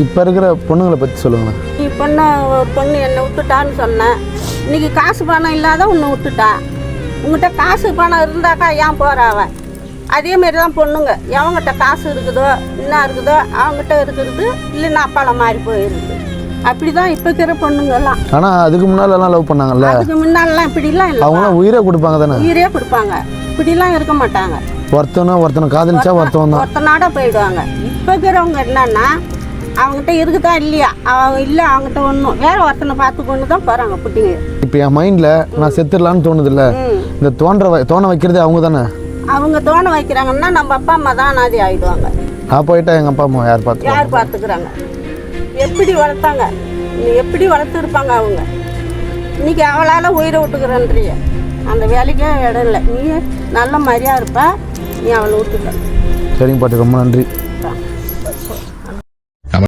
இப்போ இருக்கிற பொண்ணுங்களை பற்றி சொல்லுங்களேன். நீ ஒரு பொண்ணு என்னை விட்டுட்டான்னு சொன்னேன். இன்றைக்கி காசு பணம் இல்லாத உன்னை விட்டுட்டா. உங்கள்கிட்ட காசு பணம் இருந்தாக்கா ஏன் போகிறாவ? அதேமாரி தான் பொண்ணுங்க. எவங்கிட்ட காசு இருக்குதோ என்ன இருக்குதோ அவங்ககிட்ட இருக்கிறது, இல்லைன்னா அப்பால மாறி போயிருக்கு. அப்படி தான் இப்போ இருக்கிற பொண்ணுங்கெல்லாம். ஆனால் அதுக்கு முன்னாலெல்லாம் லவ் பண்ணாங்கல்ல? அதுக்கு முன்னாலெலாம் இப்படிலாம் இல்லை. அவங்களாம் உயிரே கொடுப்பாங்க தானே? உயிரே கொடுப்பாங்க. இப்படிலாம் இருக்க மாட்டாங்க. ஒருத்தனை காதலிச்சா ஒருத்தனாட போயிடுவாங்க. இப்போ இருக்கிறவங்க என்னன்னா அவங்ககிட்ட இருக்குதா இல்லையா, அவங்க இல்லை அவங்ககிட்ட ஒன்றும் வேற ஒருத்தனை பார்த்து கொண்டு தான் போகிறாங்க புட்டிங்க. இப்போ என் மைண்டில் நான் செத்துடலான்னு தோணுது இல்லை? இந்த தோண வைக்கிறதே அவங்க தானே? அவங்க தோண வைக்கிறாங்கன்னா நம்ம அப்பா அம்மா தான் அனாதை ஆகிடுவாங்க. நான் போயிட்டா எங்கள் அப்பா அம்மா யார் பார்த்துக்கிறாங்க? எப்படி வளர்த்தாங்க, எப்படி வளர்த்துருப்பாங்க அவங்க? இன்னைக்கு அவளால் உயிரை விட்டுக்கிறன்றிய அந்த வேலைக்கே இடம் இல்லை. நீ நல்ல மாதிரியா இருப்ப, நீ அவளை விட்டுக்க. சரிங்க பாட்டி, ரொம்ப நன்றி.